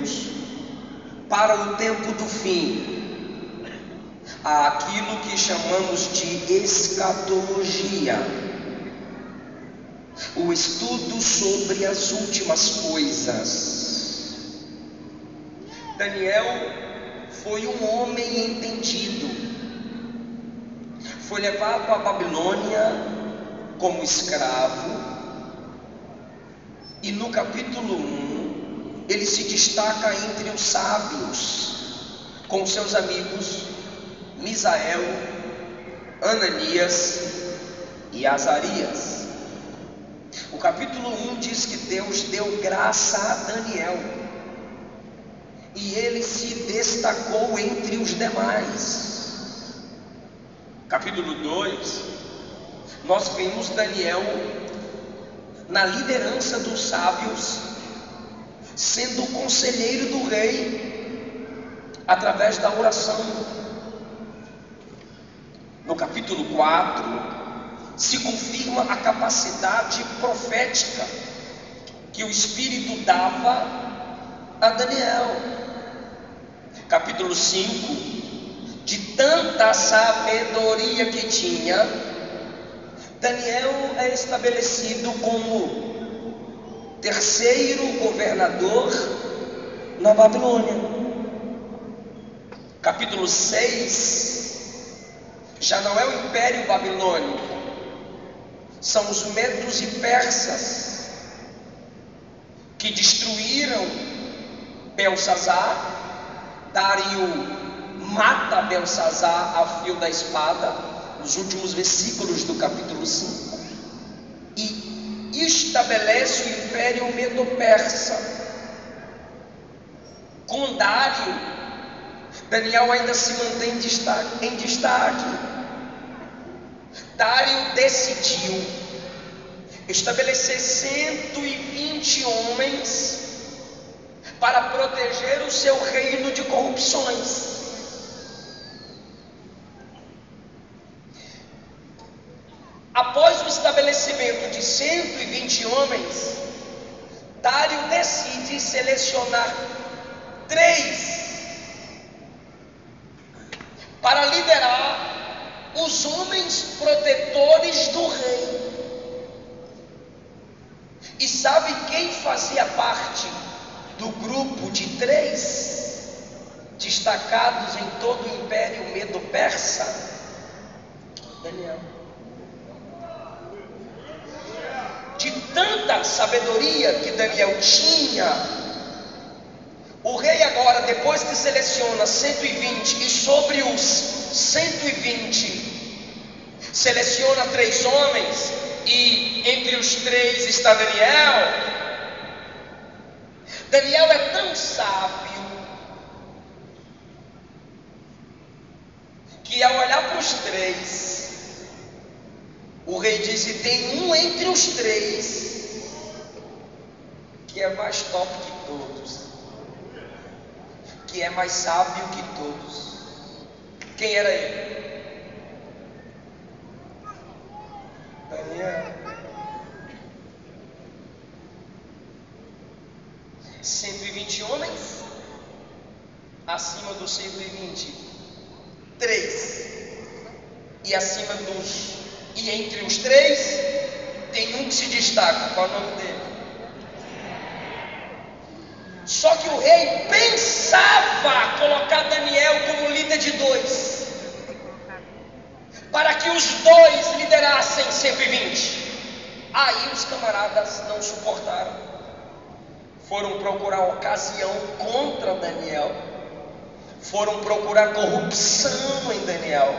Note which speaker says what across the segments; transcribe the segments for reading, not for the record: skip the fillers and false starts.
Speaker 1: Deus para o tempo do fim, aquilo que chamamos de escatologia, o estudo sobre as últimas coisas. Daniel foi um homem entendido, foi levado à Babilônia como escravo, e no capítulo 1 ele se destaca entre os sábios, com seus amigos Misael, Ananias e Azarias. O capítulo 1 diz que Deus deu graça a Daniel, e ele se destacou entre os demais. Capítulo 2, nós vemos Daniel na liderança dos sábios, sendo o conselheiro do rei, através da oração. No capítulo 4, se confirma a capacidade profética que o Espírito dava a Daniel. Capítulo 5, de tanta sabedoria que tinha, Daniel é estabelecido como terceiro governador na Babilônia. Capítulo 6, já não é o Império Babilônico, são os medos e persas que destruíram Belsazar. Dário mata Belsazar a fio da espada, nos últimos versículos do capítulo 5, e estabelece o Império Medo-Persa. Com Dário, Daniel ainda se mantém em destaque. Dário decidiu estabelecer 120 homens para proteger o seu reino de corrupções. Após o estabelecimento de 120 homens, Dário decide selecionar 3 para liderar os homens protetores do rei. E sabe quem fazia parte do grupo de 3 destacados em todo o Império Medo-Persa? Daniel. De tanta sabedoria que Daniel tinha, o rei agora, depois que seleciona 120, e sobre os 120 seleciona 3 homens, e entre os 3 está Daniel. Daniel é tão sábio que, ao olhar para os 3, o rei disse: tem um entre os 3 que é mais top que todos, que é mais sábio que todos. Quem era ele? Daniel. 120 homens, acima dos 120, 3, e acima dos, e entre os 3 tem um que se destaca. Qual é o nome dele? Só que o rei pensava colocar Daniel como líder de 2, para que os 2 liderassem 120. Aí os camaradas não suportaram, foram procurar ocasião contra Daniel, foram procurar corrupção em Daniel,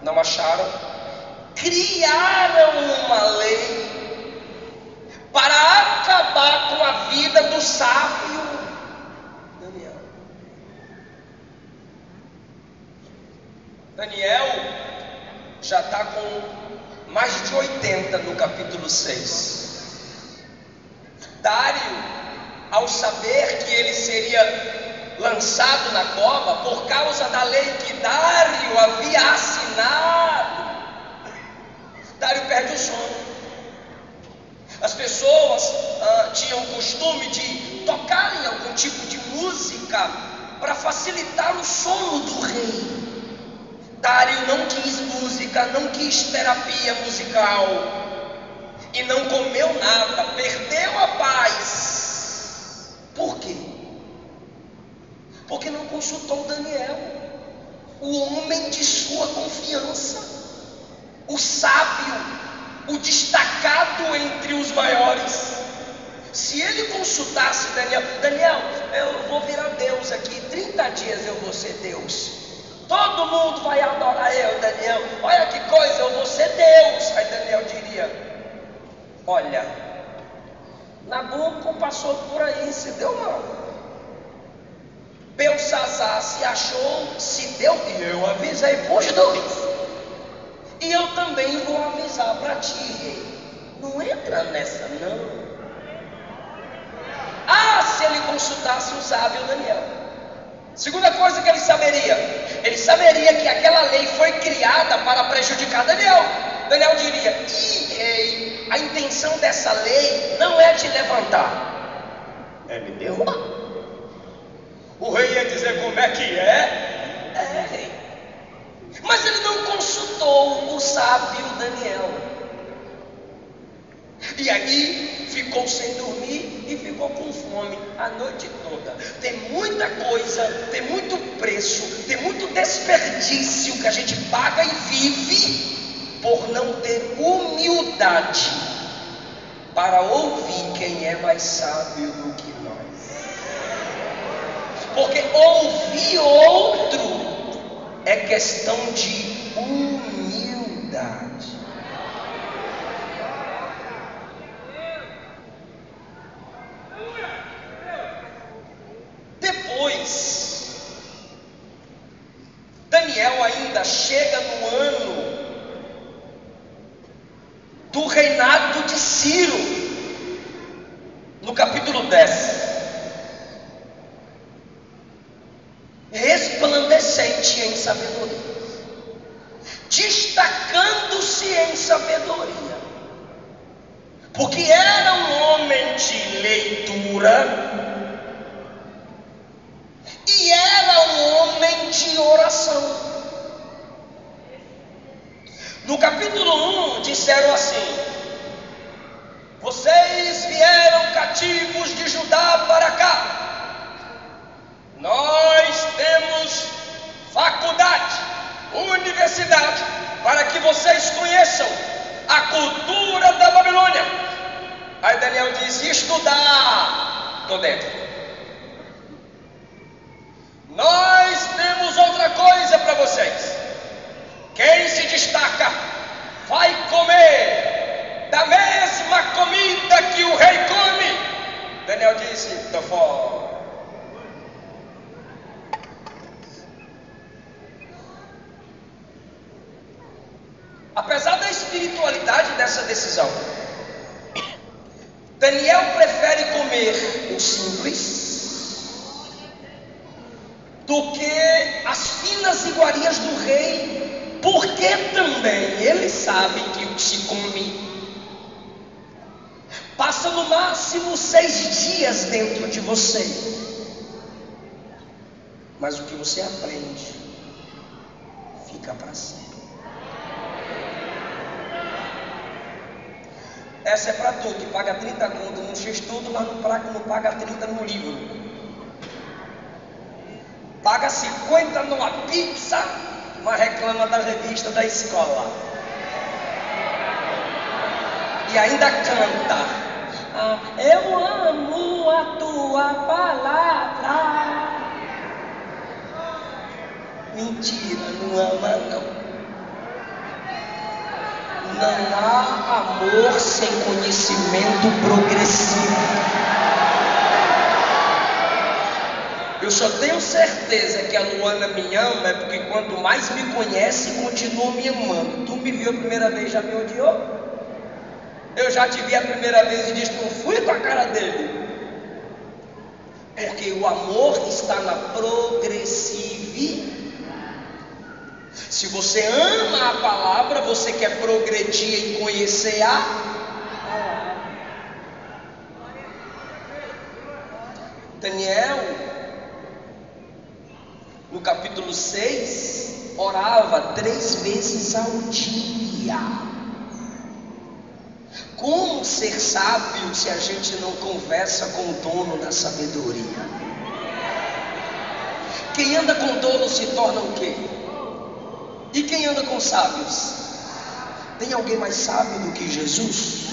Speaker 1: não acharam, criaram uma lei para acabar com a vida do sábio Daniel. Daniel já está com mais de 80 no capítulo 6. Dário, ao saber que ele seria lançado na cova por causa da lei que Dário havia assinado, Dário perde o sono. As pessoas tinham o costume de tocar em algum tipo de música para facilitar o sono do rei. Dário não quis música, não quis terapia musical e não comeu nada, perdeu a paz. Por quê? Porque não consultou Daniel, o homem de sua confiança, o sábio, o destacado entre os maiores. Se ele consultasse Daniel, eu vou virar Deus aqui, 30 dias eu vou ser Deus. Todo mundo vai adorar eu, Daniel. Olha que coisa, eu vou ser Deus. Aí Daniel diria: olha, Nabuco passou por aí, se deu mal. Belsazar se achou, se deu. E eu avisei para os dois. E eu também vou avisar para ti, rei. Não entra nessa, não. Ah, se ele consultasse o sábio Daniel. Segunda coisa que ele saberia que aquela lei foi criada para prejudicar Daniel. Daniel diria: rei, a intenção dessa lei não é te levantar, é me derrubar. O rei ia dizer: como é que é? É, rei. Mas ele não consultou o sábio Daniel. E aí ficou sem dormir e ficou com fome a noite toda. Tem muita coisa, tem muito preço, tem muito desperdício que a gente paga e vive por não ter humildade para ouvir quem é mais sábio do que nós. Porque ouvir outro é questão de humildade. Depois, Daniel ainda chega no ano do reinado de Ciro, no capítulo 10, resplandecente em sabedoria, destacando-se em sabedoria, porque era um homem de leitura e era um homem de oração. No capítulo 1 disseram assim: vocês vieram cativos de Judá para cá, nós temos faculdade, universidade, para que vocês conheçam a cultura da Babilônia. Aí Daniel diz: estudar, estou dentro. Nós temos outra coisa para vocês. Quem se destaca vai comer da mesma comida que o rei come. Daniel disse: estou fora. Apesar da espiritualidade dessa decisão, Daniel prefere comer o simples do que as finas iguarias do rei, porque também ele sabe que o que se come passa no máximo 6 dias dentro de você, mas o que você aprende fica para sempre. Essa é para tu que paga 30 conto no X-Tudo, mas não paga 30 no livro. Paga 50 numa pizza, mas reclama da revista da escola. E ainda canta: eu amo a tua palavra. Mentira, não ama não. Não há amor sem conhecimento progressivo. Eu só tenho certeza que a Luana me ama é porque quanto mais me conhece, continua me amando. Tu me viu a primeira vez, já me odiou? Eu já te vi a primeira vez e disse: não fui com a cara dele. Porque o amor está na progressividade. Se você ama a palavra, você quer progredir em conhecer a palavra. Daniel, no capítulo 6, orava 3 vezes ao dia. Como ser sábio se a gente não conversa com o dono da sabedoria? Quem anda com dono se torna o quê? E quem anda com sábios? Tem alguém mais sábio do que Jesus?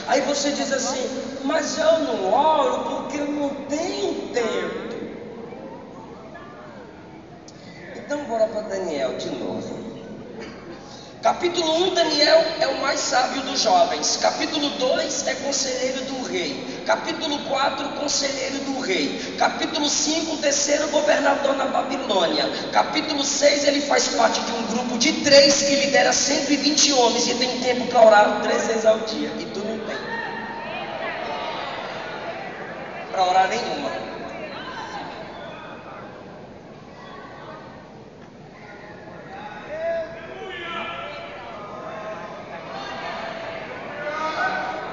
Speaker 1: Aí você diz assim: mas eu não oro porque eu não tenho tempo. Então bora para Daniel de novo. Capítulo 1, Daniel é o mais sábio dos jovens. Capítulo 2 é conselheiro do rei. Capítulo 4, conselheiro do rei. Capítulo 5, terceiro governador na Babilônia. Capítulo 6, ele faz parte de um grupo de 3 que lidera 120 homens e tem tempo para orar 3 vezes ao dia. E tu não tem para orar nenhuma.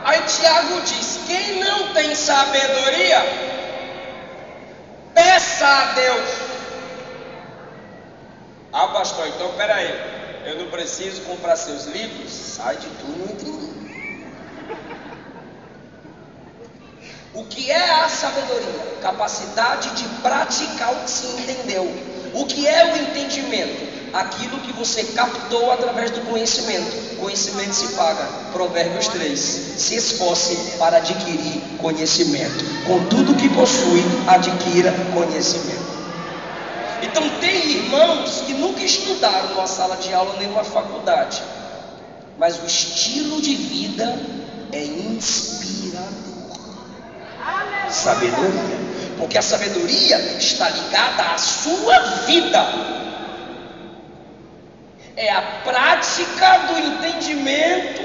Speaker 1: Aí Tiago diz: quem não tem sabedoria, peça a Deus. Ah, pastor, então peraí, eu não preciso comprar seus livros? Sai de tudo entre mim. O que é a sabedoria? Capacidade de praticar o que se entendeu. O que é o entendimento? Aquilo que você captou através do conhecimento. Conhecimento se paga. Provérbios 3. Se esforce para adquirir conhecimento. Com tudo que possui, adquira conhecimento. Então tem irmãos que nunca estudaram numa sala de aula nem numa faculdade, mas o estilo de vida é inspirador. Sabedoria, porque a sabedoria está ligada à sua vida. É a prática do entendimento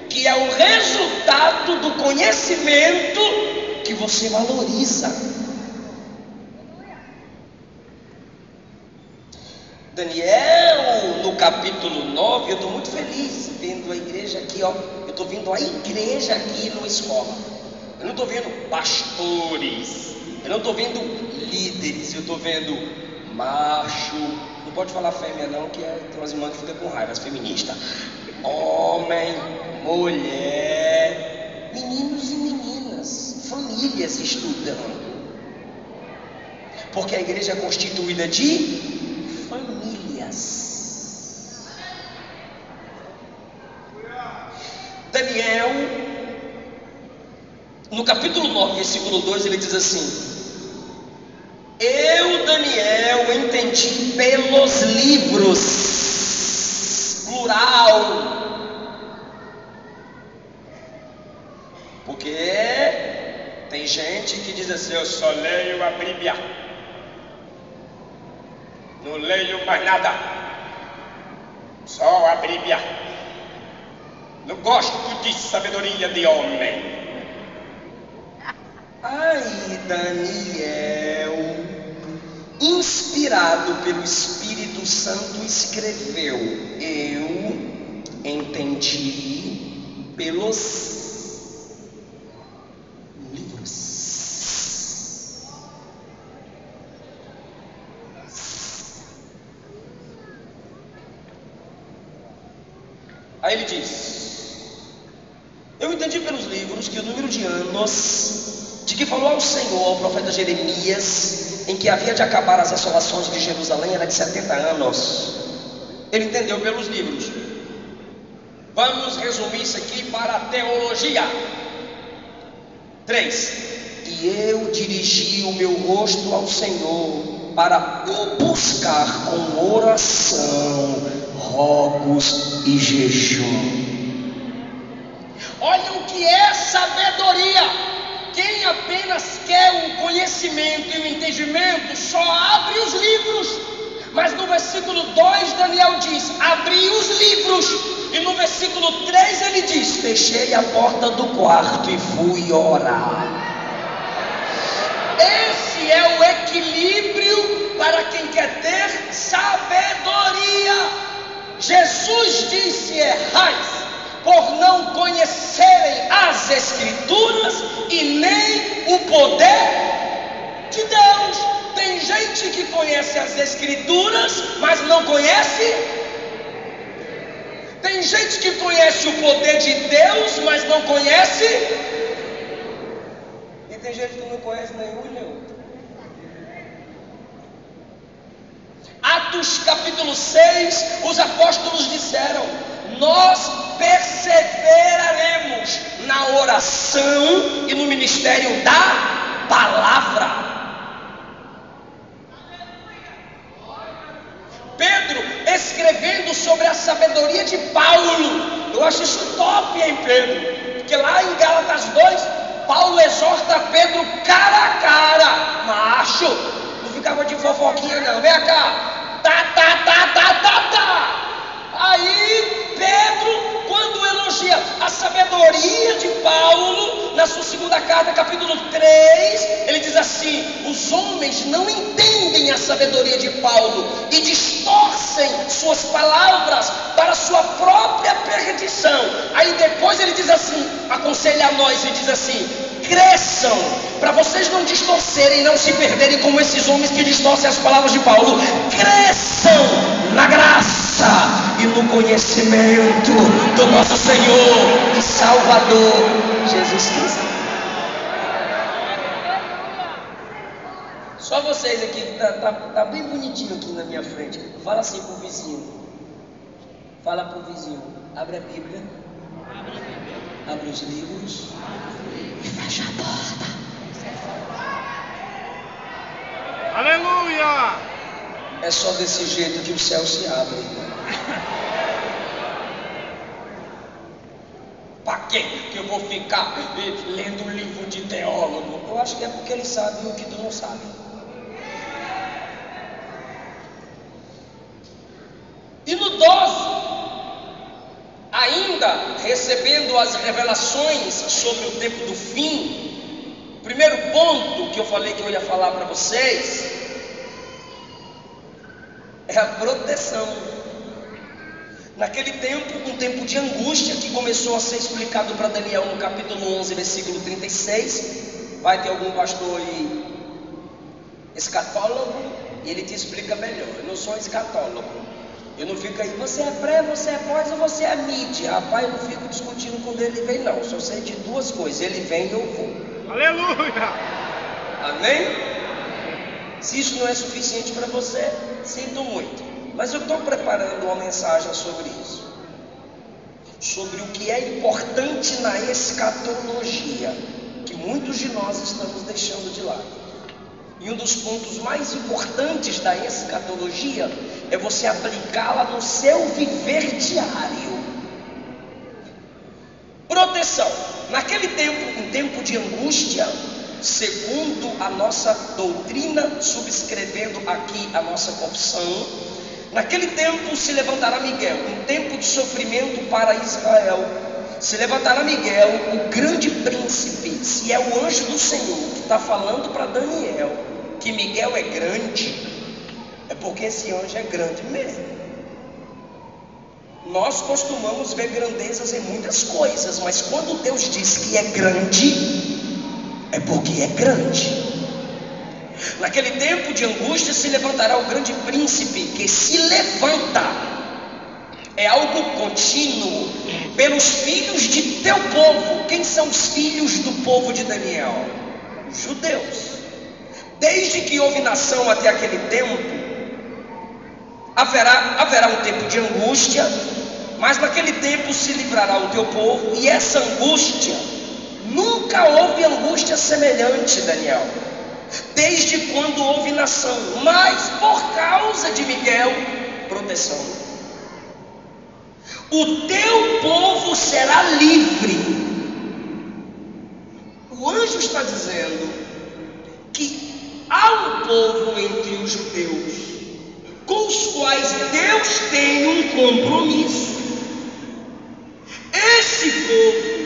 Speaker 1: que é o resultado do conhecimento que você valoriza. Daniel, no capítulo 9, eu estou muito feliz vendo a igreja aqui, ó. Eu estou vendo a igreja aqui numa escola. Eu não estou vendo pastores, eu não estou vendo líderes, eu estou vendo macho. Não pode falar fêmea não, que tem umas irmãs que ficam com raiva, as feministas. Homem, mulher, meninos e meninas, famílias estudando. Porque a igreja é constituída de famílias. Daniel, no capítulo 9, versículo 2, ele diz assim: eu, Daniel, entendi pelos livros, plural, porque tem gente que diz assim: eu só leio a Bíblia, não leio mais nada, só a Bíblia, não gosto de sabedoria de homem. Aí Daniel, inspirado pelo Espírito Santo, escreveu: eu entendi pelos livros. Aí ele diz: eu entendi pelos livros que o número de anos de que falou ao Senhor, ao profeta Jeremias, em que havia de acabar as assolações de Jerusalém, era de 70 anos. Ele entendeu pelos livros. Vamos resumir isso aqui para a teologia. 3. E eu dirigi o meu rosto ao Senhor para o buscar com oração, rogos e jejum. Olha o que é sabedoria. Quem apenas quer o conhecimento e o entendimento só abre os livros. Mas no versículo 2 Daniel diz: abri os livros. E no versículo 3 ele diz: fechei a porta do quarto e fui orar. Esse é o equilíbrio para quem quer ter sabedoria. Jesus disse: errais por não conhecer as Escrituras e nem o poder de Deus. Tem gente que conhece as Escrituras, mas não conhece. Tem gente que conhece o poder de Deus, mas não conhece. E tem gente que não conhece nenhum e nem outro. Atos capítulo 6, os apóstolos disseram: nós perseveraremos na oração e no ministério da palavra. Pedro escrevendo sobre a sabedoria de Paulo, eu acho isso top, hein, Pedro? Porque lá em Gálatas 2, Paulo exorta Pedro cara a cara: macho, não ficava de fofoquinha não, vem cá. Aí Pedro, quando elogia a sabedoria de Paulo, na sua segunda carta, capítulo 3, ele diz assim: os homens não entendem a sabedoria de Paulo e distorcem suas palavras para sua própria perdição. Aí depois ele diz assim, aconselha a nós e diz assim: cresçam, para vocês não distorcerem, não se perderem como esses homens que distorcem as palavras de Paulo. Cresçam na graça e no conhecimento do nosso Senhor e Salvador Jesus Cristo. Só vocês aqui que tá bem bonitinho aqui na minha frente. Fala assim pro vizinho. Fala pro vizinho: abre a Bíblia, abre os livros e fecha a porta.
Speaker 2: Aleluia!
Speaker 1: É só desse jeito que o céu se abre. Para quê que eu vou ficar lendo um livro de teólogo? Eu acho que é porque eles sabem o que tu não sabe. E no 12, ainda recebendo as revelações sobre o tempo do fim, o primeiro ponto que eu falei que eu ia falar para vocês é a proteção. Naquele tempo, um tempo de angústia que começou a ser explicado para Daniel no capítulo 11, versículo 36. Vai ter algum pastor aí escatólogo e ele te explica melhor. Eu não sou escatólogo, eu não fico aí, você é pré, você é pós ou você é mídia. Rapaz, eu não fico discutindo quando ele vem não. Só sei de duas coisas: ele vem e eu vou.
Speaker 2: Aleluia!
Speaker 1: Amém? Se isso não é suficiente para você, sinto muito, mas eu estou preparando uma mensagem sobre isso, sobre o que é importante na escatologia, que muitos de nós estamos deixando de lado. E um dos pontos mais importantes da escatologia é você aplicá-la no seu viver diário. Proteção. Naquele tempo, um tempo de angústia, segundo a nossa doutrina, subscrevendo aqui a nossa confissão, naquele tempo se levantará Miguel, um tempo de sofrimento para Israel. Se levantará Miguel, o grande príncipe. Se é o anjo do Senhor que está falando para Daniel que Miguel é grande, é porque esse anjo é grande mesmo. Nós costumamos ver grandezas em muitas coisas, mas quando Deus diz que é grande, é porque é grande. Naquele tempo de angústia se levantará o grande príncipe, que se levanta, é algo contínuo, pelos filhos de teu povo. Quem são os filhos do povo de Daniel? Os judeus. Desde que houve nação até aquele tempo, haverá um tempo de angústia, mas naquele tempo se livrará o teu povo. E essa angústia, nunca houve angústia semelhante, Daniel, desde quando houve nação, mas por causa de Miguel, proteção. O teu povo será livre. O anjo está dizendo que há um povo entre os judeus com os quais Deus tem um compromisso. Esse povo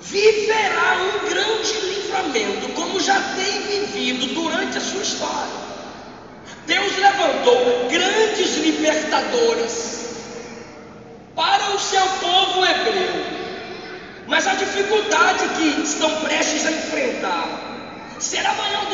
Speaker 1: viverá um grande livramento, como já tem vivido durante a sua história. Deus levantou grandes libertadores para o seu povo hebreu, mas mas a dificuldade que estão prestes a enfrentar será maior